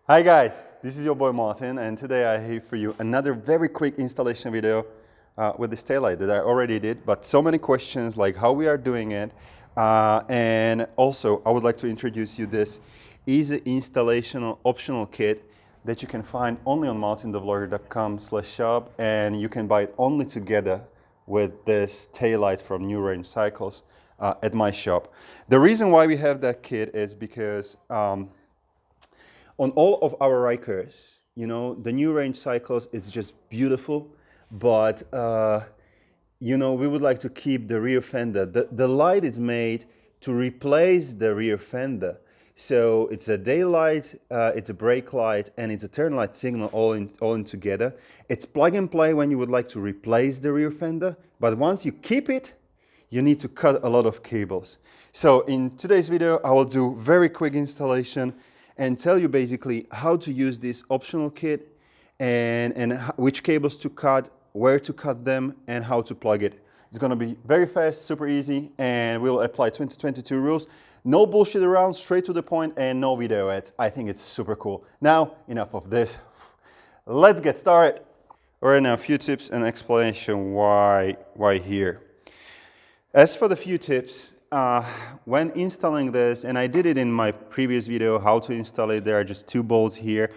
Hi guys, this is your boy Martin, and today I have for you another very quick installation video with this taillight that I already did, but so many questions like how we are doing it, and also I would like to introduce you this easy installation optional kit that you can find only on MartinTheVlogger.com/shop, and you can buy it only together with this taillight from New Range Cycles at my shop. The reason why we have that kit is because on all of our Rykers, you know, the New Range Cycles, it's just beautiful, but you know, we would like to keep the rear fender. The light is made to replace the rear fender. So it's a daylight, it's a brake light, and it's a turn light signal all in together. It's plug and play when you would like to replace the rear fender, but once you keep it, you need to cut a lot of cables. So in today's video, I will do very quick installation and tell you basically how to use this optional kit and which cables to cut, where to cut them, and how to plug it. It's gonna be very fast, super easy, and we'll apply 2022 rules. No bullshit around, straight to the point, and no video ads. I think it's super cool. Now, enough of this. Let's get started. All right, now a few tips and explanation why here. As for the few tips, when installing this, and I did it in my previous video, how to install it, there are just 2 bolts here.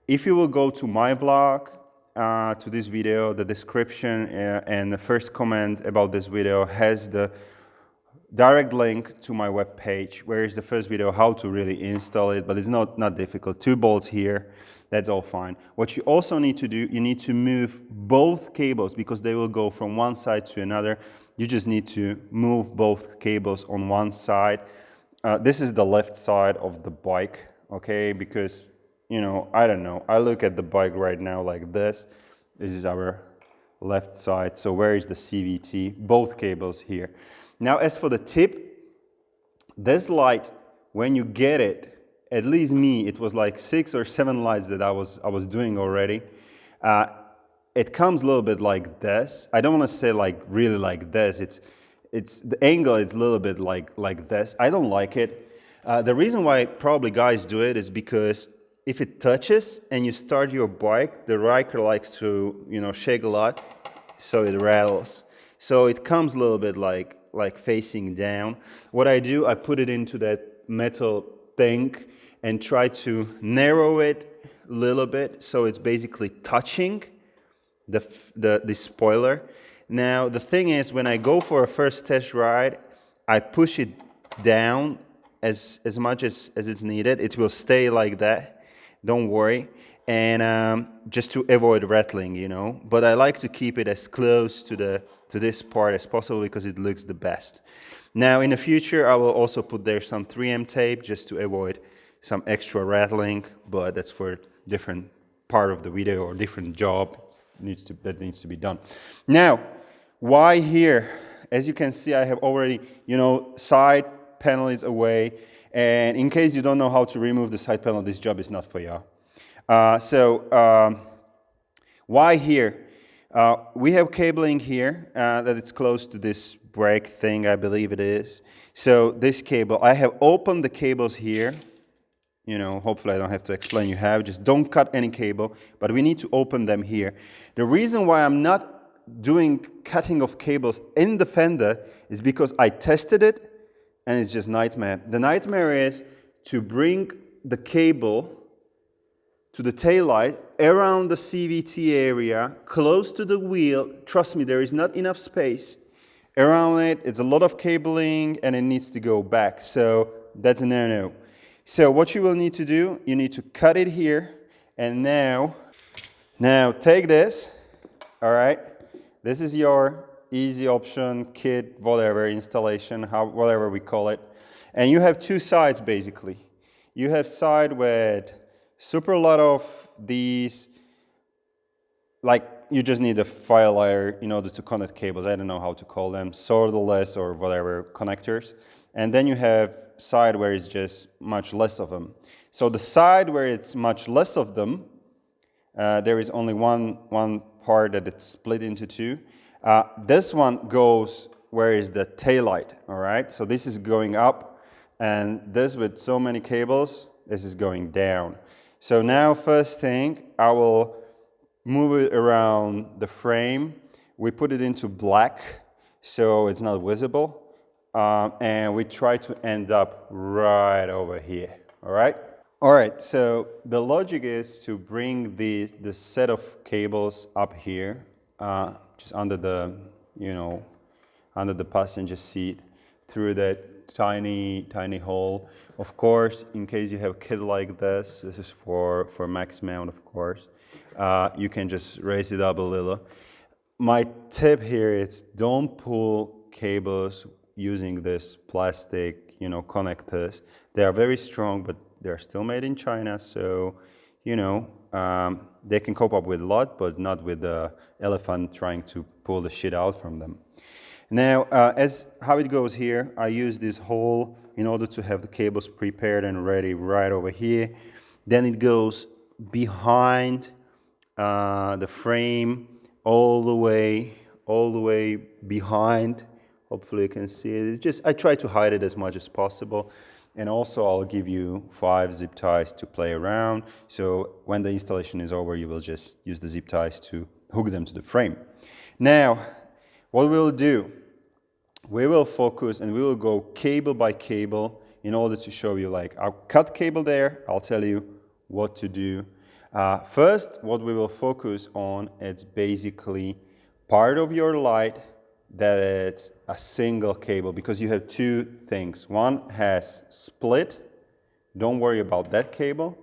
If you will go to my blog, to this video, the description and the first comment about this video has the direct link to my web page, where is the first video how to really install it, but it's not difficult. 2 bolts here, that's all fine. What you also need to do, you need to move both cables because they will go from one side to another. You just need to move both cables on one side. This is the left side of the bike, okay? Because, you know, I don't know. I look at the bike right now like this. This is our left side. So where is the CVT? Both cables here. Now, as for the tip, this light, when you get it, at least me, it was like 6 or 7 lights that I was doing already. It comes a little bit like this. I don't want to say like really like this. It's the angle is a little bit like this. I don't like it. The reason why probably guys do it is because if it touches and you start your bike, the Ryker likes to, you know, shake a lot, so it rattles. So it comes a little bit like facing down. What I do, I put it into that metal thing and try to narrow it a little bit so it's basically touching the spoiler. Now the thing is, when I go for a first test ride, I push it down as much as it's needed. It will stay like that, don't worry, and just to avoid rattling, you know. But I like to keep it as close to this part as possible because it looks the best. Now in the future, I will also put there some 3M tape just to avoid some extra rattling, but that's for a different part of the video or different job that needs to be done. Now, why here? As you can see, I have already, you know, side panel is away, and in case you don't know how to remove the side panel, this job is not for you. Why here? We have cabling here that it's close to this brake thing, I believe it is. So this cable, I have opened the cables here. You know, hopefully I don't have to explain. You have, just don't cut any cable, but we need to open them here. The reason why I'm not doing cutting of cables in the fender is because I tested it and it's just nightmare. The nightmare is to bring the cable to the taillight around the CVT area, close to the wheel. Trust me, there is not enough space around it. It's a lot of cabling and it needs to go back. So that's a no-no. So what you will need to do, you need to cut it here, and now take this, all right? This is your easy option, kit, whatever, installation, whatever we call it. And you have 2 sides basically. You have side with super lot of these, like you just need a fire lighter in order to connect cables. I don't know how to call them, solderless or whatever connectors. And then you have side where it's just much less of them. So the side where it's much less of them, there is only one part that it's split into 2. This one goes where is the tail light, all right? So this is going up, and this with so many cables, this is going down. So now first thing, I will move it around the frame. We put it into black so it's not visible. And we try to end up right over here, all right? All right, so the logic is to bring the set of cables up here, just under the, under the passenger seat, through that tiny hole. Of course, in case you have a kid like this is for max mount, of course. You can just raise it up a little. My tip here is don't pull cables using this plastic, connectors. They are very strong, but they're still made in China, so, they can cope up with a lot, but not with the elephant trying to pull the shit out from them. Now, as how it goes here, I use this hole in order to have the cables prepared and ready right over here. Then it goes behind the frame, all the way behind. Hopefully you can see it. I try to hide it as much as possible. And also I'll give you 5 zip ties to play around. So when the installation is over, you will just use the zip ties to hook them to the frame. Now, what we'll do, we will focus and we will go cable by cable in order to show you, like, I'll cut cable there, I'll tell you what to do. First, what we will focus on, it's basically part of your light that it's a single cable, because you have 2 things. One has split. Don't worry about that cable.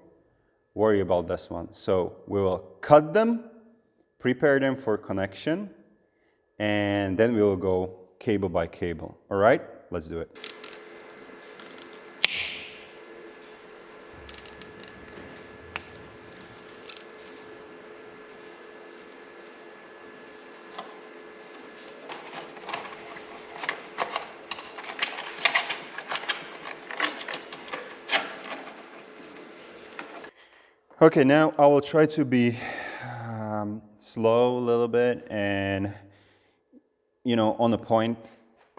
Worry about this one. So we will cut them, prepare them for connection, and then we will go cable by cable. All right? Let's do it. Okay, now I will try to be slow a little bit and, on the point,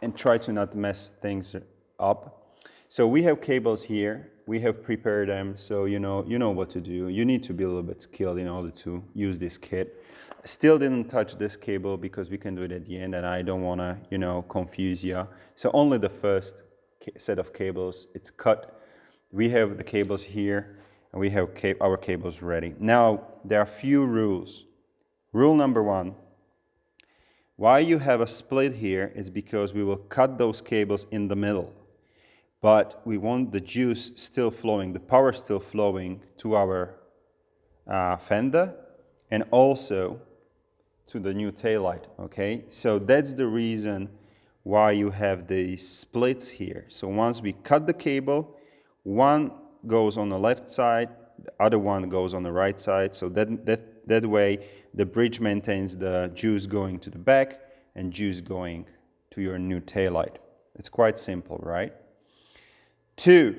and try to not mess things up. So we have cables here. We have prepared them, so you know what to do. You need to be a little bit skilled in order to use this kit. Still didn't touch this cable because we can do it at the end, and I don't want to, confuse you. So only the first set of cables, it's cut. We have the cables here, and we have our cables ready. Now, there are a few rules. Rule number 1, why you have a split here is because we will cut those cables in the middle. But we want the juice still flowing, the power still flowing to our fender and also to the new taillight, okay? So that's the reason why you have these splits here. So once we cut the cable, one goes on the left side, the other one goes on the right side, so that way the bridge maintains the juice going to the back and juice going to your new taillight. It's quite simple, right? 2,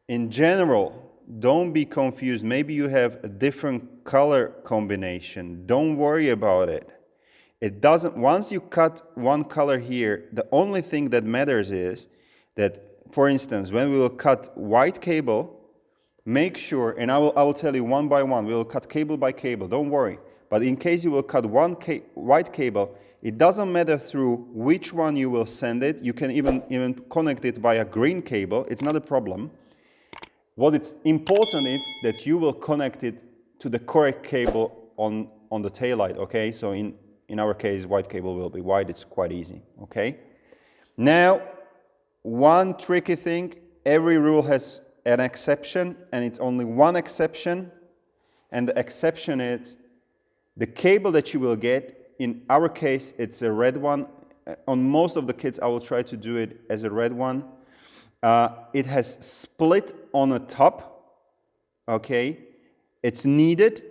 in general, don't be confused. Maybe you have a different color combination. Don't worry about it. It doesn't, once you cut one color here, the only thing that matters is that, for instance, when we will cut white cable, make sure, and I will tell you one by one, we will cut cable by cable, don't worry. But in case you will cut one white cable, it doesn't matter through which one you will send it. You can even connect it via green cable. It's not a problem. What is important is that you will connect it to the correct cable on the taillight, okay? So in our case, white cable will be white. It's quite easy, okay? Now, one tricky thing, every rule has an exception, and it's only one exception, and the exception is the cable that you will get. In our case, it's a red one. On most of the kits, I will try to do it as a red one. It has split on the top, okay? It's needed,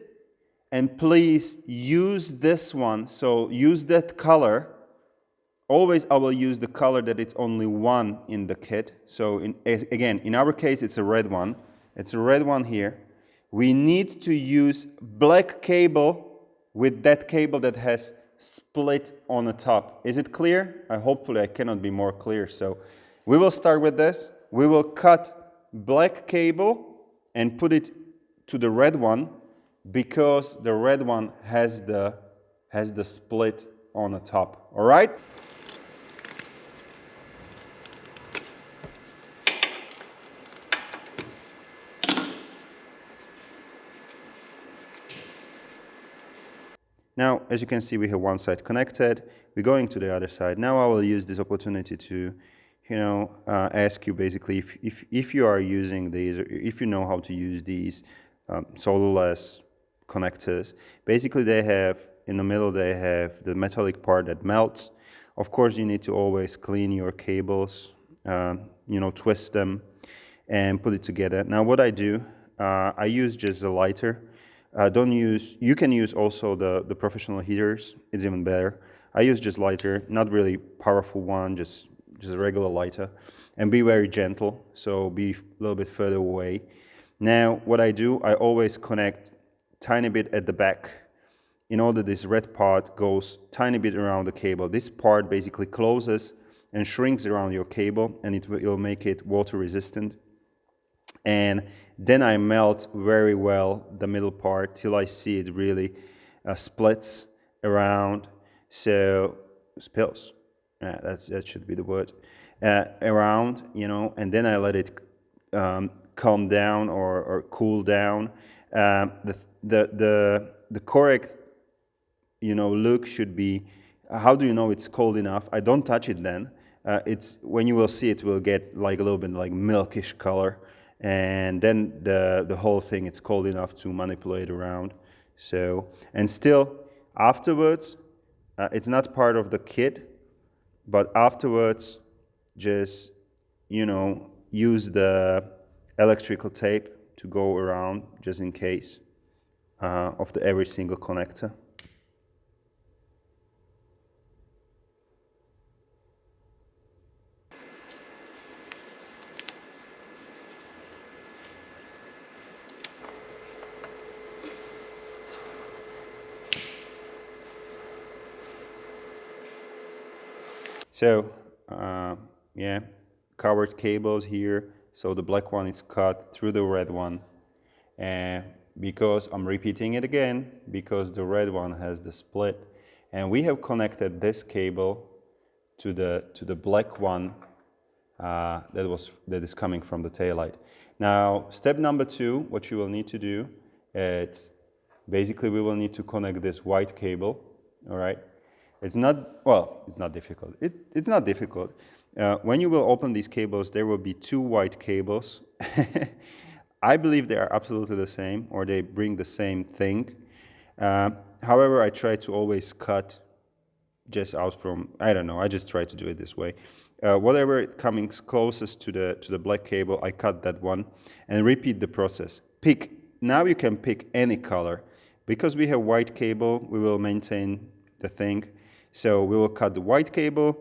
and please use this one, so use that color. Always I will use the color that it's only one in the kit. So again, in our case, it's a red one. It's a red one here. We need to use black cable with that cable that has split on the top. Is it clear? Hopefully I cannot be more clear. So we will start with this. We will cut black cable and put it to the red one, because the red one has the split on the top. All right? Now, as you can see, we have one side connected. We're going to the other side. Now I will use this opportunity to, ask you basically if you are using these, or if you know how to use these solderless connectors. Basically, they have, in the middle, they have the metallic part that melts. Of course, you need to always clean your cables, twist them and put it together. Now, what I do, I use just a lighter. You can use also the professional heaters, it's even better. I use just lighter, not really powerful one, just a regular lighter. And be very gentle, so be a little bit further away. Now, what I do, I always connect tiny bit at the back, in order this red part goes tiny bit around the cable. This part basically closes and shrinks around your cable, and it will make it water resistant. And then I melt very well the middle part till I see it really splits around. So spills, that should be the word, around, and then I let it calm down or cool down. The correct look should be, how do you know it's cold enough? I don't touch it then. It's when you will see it will get like a little bit like milkish color. And then the whole thing, it's cold enough to manipulate around. So, and still afterwards, it's not part of the kit, but afterwards just use the electrical tape to go around just in case of every single connector. So, yeah, covered cables here. So the black one is cut through the red one. And because I'm repeating it again, because the red one has the split. And we have connected this cable to the black one that is coming from the taillight. Now, step number 2, what you will need to do, it's basically we will need to connect this white cable, all right? It's not difficult. It's not difficult. When you will open these cables, there will be 2 white cables. I believe they are absolutely the same, or they bring the same thing. However, I try to always cut just out from, I don't know, I just try to do it this way. Whatever coming closest to the black cable, I cut that one and repeat the process. Now you can pick any color. Because we have white cable, we will maintain the thing. So we will cut the white cable,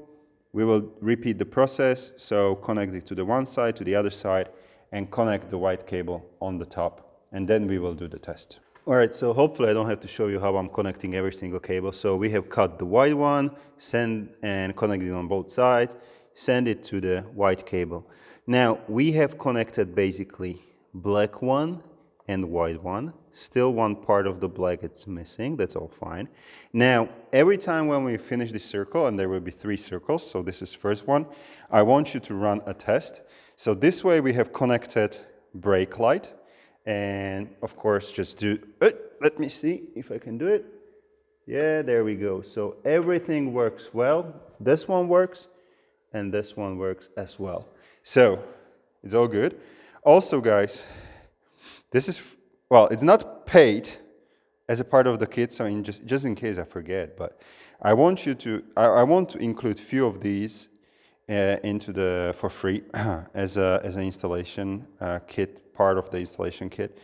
we will repeat the process, so connect it to the one side, to the other side, and connect the white cable on the top, and then we will do the test. All right, so hopefully I don't have to show you how I'm connecting every single cable. So we have cut the white one, send and connect it on both sides, send it to the white cable. Now we have connected basically black one and white one. Still one part of the black it's missing, that's all fine. Now, every time when we finish this circle, and there will be 3 circles, so this is first one, I want you to run a test. So this way we have connected brake light, and of course just do it. Let me see if I can do it. Yeah, there we go. So everything works well. This one works, and this one works as well. So, it's all good. Also, guys, this is, well, it's not paid as a part of the kit, so just in case I forget, but I want you to, I want to include few of these into for free as an installation kit, part of the installation kit.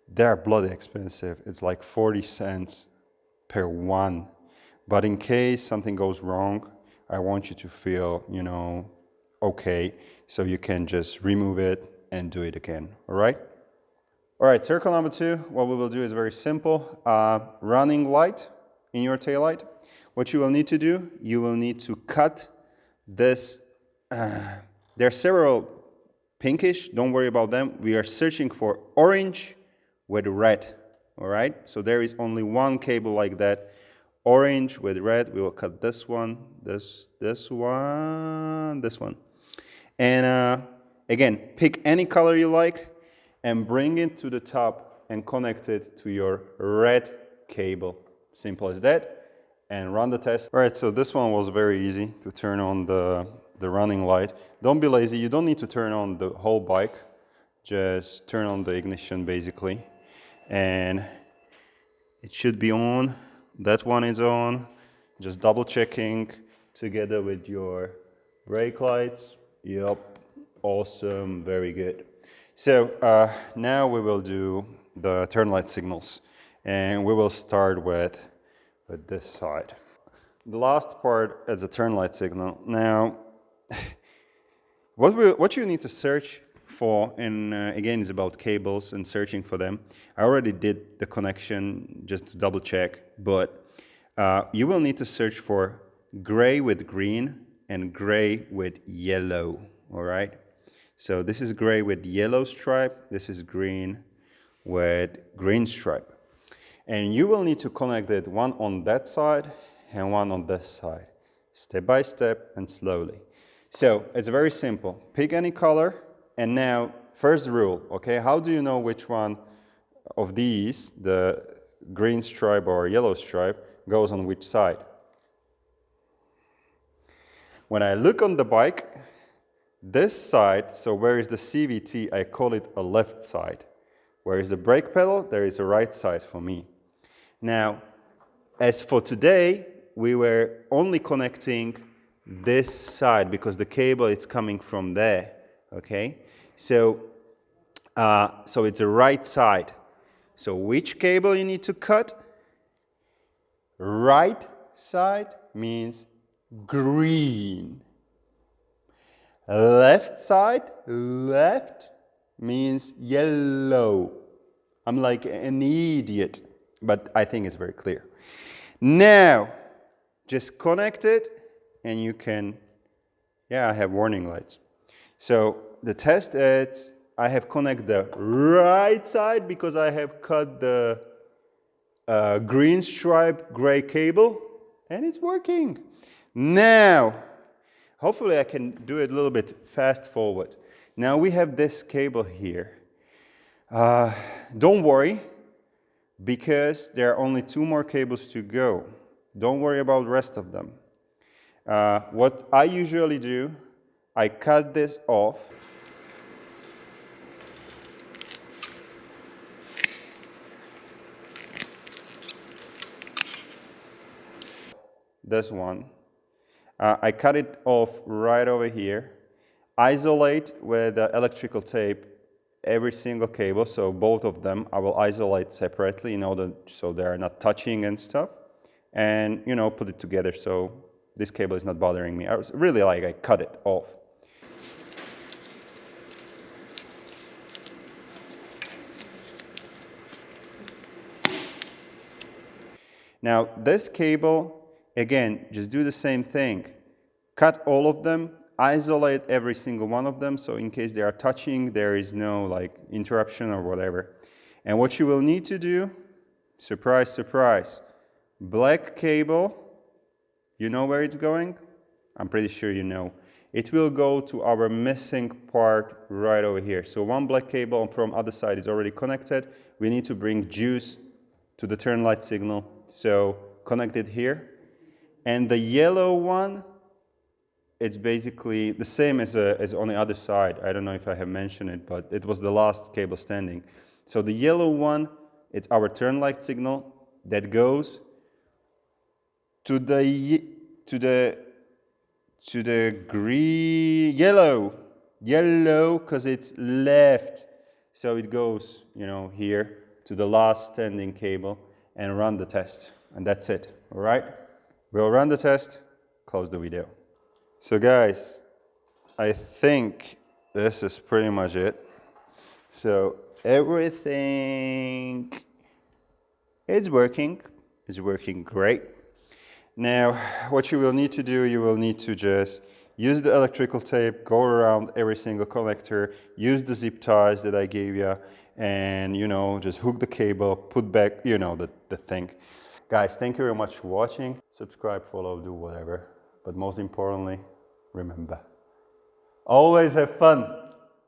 They're bloody expensive. It's like 40 cents per one. But in case something goes wrong, I want you to feel, okay, so you can just remove it and do it again, all right? All right, circle number 2, what we will do is very simple. Running light in your taillight. What you will need to do, you will need to cut this. There are several pinkish, don't worry about them. We are searching for orange with red, all right? So there is only one cable like that, orange with red. We will cut this one, this one. And again, pick any color you like and bring it to the top and connect it to your red cable. Simple as that. And run the test. All right, so this one was very easy to turn on the running light. Don't be lazy, you don't need to turn on the whole bike. Just turn on the ignition basically. And it should be on. That one is on. Just double checking together with your brake lights. Yep, awesome, very good. So now we will do the turn light signals. And we will start with this side. The last part is a turn light signal. Now, what you need to search for, and again, is about cables and searching for them. I already did the connection just to double check, but you will need to search for gray with green and gray with yellow, all right? So this is gray with yellow stripe, this is green with green stripe. And you will need to connect it one on that side and one on this side, step by step and slowly. So it's very simple. Pick any color, and now first rule, okay? How do you know which one of these, the green stripe or yellow stripe, goes on which side? When I look on the bike, this side, so where is the CVT, I call it a left side. Where is the brake pedal, there is a right side for me. Now, as for today, we were only connecting this side because the cable is coming from there, okay? So it's a right side. So which cable you need to cut? Right side means green. Left side, left means yellow. I'm like an idiot, but I think it's very clear. Now, just connect it and you can, yeah, I have warning lights. So the test is, I have connected the right side because I have cut the green stripe gray cable and it's working. Now, hopefully I can do it a little bit fast forward. Now we have this cable here. Don't worry, because there are only 2 more cables to go. Don't worry about the rest of them. What I usually do, I cut this off. This one. I cut it off right over here. Isolate with electrical tape every single cable, so both of them I will isolate separately in order so they are not touching and stuff. And, you know, put it together so this cable is not bothering me. I was really like, I cut it off. Now, this cable, again, just do the same thing. Cut all of them, isolate every single one of them, so in case they are touching, there is no like interruption or whatever. And what you will need to do, surprise, surprise, black cable, you know where it's going? I'm pretty sure you know. It will go to our missing part right over here. So one black cable from other side is already connected. We need to bring juice to the turn light signal. So connect it here. And the yellow one, it's basically the same as on the other side. I don't know if I have mentioned it, but it was the last cable standing. So the yellow one, it's our turn light signal that goes to the green, yellow, because it's left. So it goes, you know, here to the last standing cable and run the test. And that's it, all right? We'll run the test, close the video. So guys, I think this is pretty much it. So everything is working great. Now, what you will need to do, you will need to just use the electrical tape, go around every single connector, use the zip ties that I gave you, and you know, just hook the cable, put back, you know, the thing. Guys, thank you very much for watching. Subscribe, follow, do whatever. But most importantly, remember, always have fun.